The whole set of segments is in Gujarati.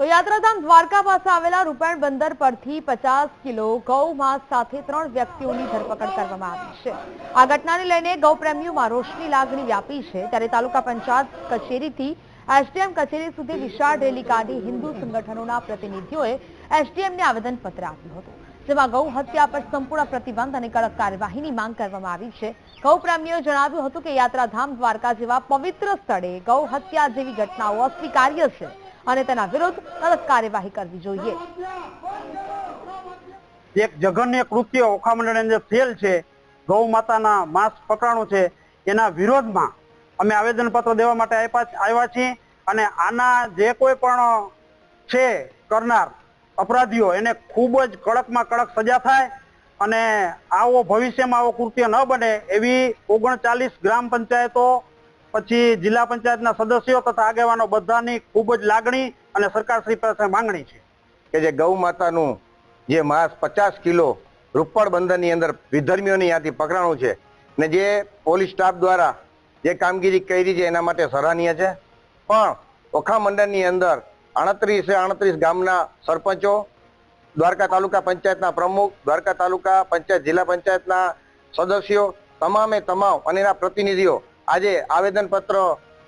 તો યાત્રાધામ દ્વારકા પાસે આવેલા રૂપેણ બંદર પરથી 50 કિલો ગૌ માંસ સાથે 3 વ્યક્તિઓની ધરપકડ કરવામાં આવી છે। આ ઘટનાને લઈને ગૌપ્રેમીઓમાં રોષની લાગણી વ્યાપી છે। ત્યારે તાલુકા પંચાયત કચેરીથી એસડીએમ કચેરી સુધી વિશાળ રેલી કાઢી હિન્દુ સંગઠનોના પ્રતિનિધિઓએ એસડીએમને આવેદનપત્ર આપ્યું હતું, જેમાં ગૌ હત્યા પર સંપૂર્ણ પ્રતિબંધ અને કડક કાર્યવાહીની માંગ કરવામાં આવી છે। ગૌપ્રેમીઓએ જણાવ્યું હતું કે યાત્રાધામ દ્વારકા જેવા પવિત્ર સ્થળે ગૌ હત્યા જેવી ઘટનાઓ અસ્વીકાર્ય છે અને તેના વિરુદ્ધ કડક કાર્યવાહી કરવી જોઈએ। એક જઘન્ય કૃત્ય ઓખા મંડળની અંદર થયેલ છે, ગૌ માતાના માંસ પકડાણું છે, એના વિરોધમાં અમે આવેદનપત્ર દેવા માટે આવ્યા છીએ અને આના જે કોઈ પણ છે કરનાર અપરાધીઓ એને ખૂબ જ કડકમાં કડક સજા થાય અને આવો ભવિષ્યમાં આવો કૃત્ય ન બને એવી 39 ગ્રામ પંચાયતો પછી જિલ્લા પંચાયતના સદસ્યો તથા આગેવાનો બધાની ખૂબ જ લાગણી અને સરકારશ્રી પાસે માંગણી છે કે જે ગૌ માતાનું જે માંસ 50 કિલો રૂપણ બંદરની અંદર વિધર્મીઓની ત્યાંથી પકડાણું છે ને જે પોલીસ સ્ટાફ દ્વારા જે કામગીરી કરી છે એના માટે સરાહનીય છે। પણ ઓખા મંડળની અંદર 38 ગામના સરપંચો, દ્વારકા તાલુકા પંચાયતના પ્રમુખ, દ્વારકા તાલુકા પંચાયત જિલ્લા પંચાયતના સદસ્યો તમામે તમામ અને એના પ્રતિનિધિઓ આજે આવેદનપત્ર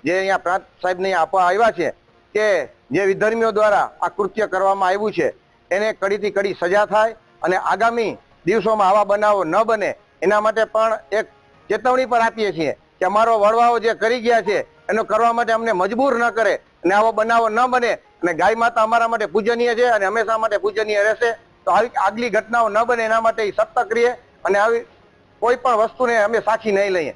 જે અહીંયા પ્રાંત સાહેબને આપવા આવ્યા છે કે જે વિધર્મીઓ દ્વારા આ કૃત્ય કરવામાં આવ્યું છે એને કડીથી કડી સજા થાય અને આગામી દિવસોમાં આવા બનાવો ન બને એના માટે પણ એક ચેતવણી પર આપીએ છીએ કે અમારો વડવાઓ જે કરી ગયા છે એનો કરવા માટે અમને મજબૂર ન કરે અને આવો બનાવો ન બને અને ગાય માતા અમારા માટે પૂજનીય છે અને હંમેશા માટે પૂજનીય રહેશે। તો આવી આગલી ઘટનાઓ ન બને એના માટે સતર્ક રહીએ અને આવી કોઈ પણ વસ્તુને અમે સાખી નહીં લઈએ।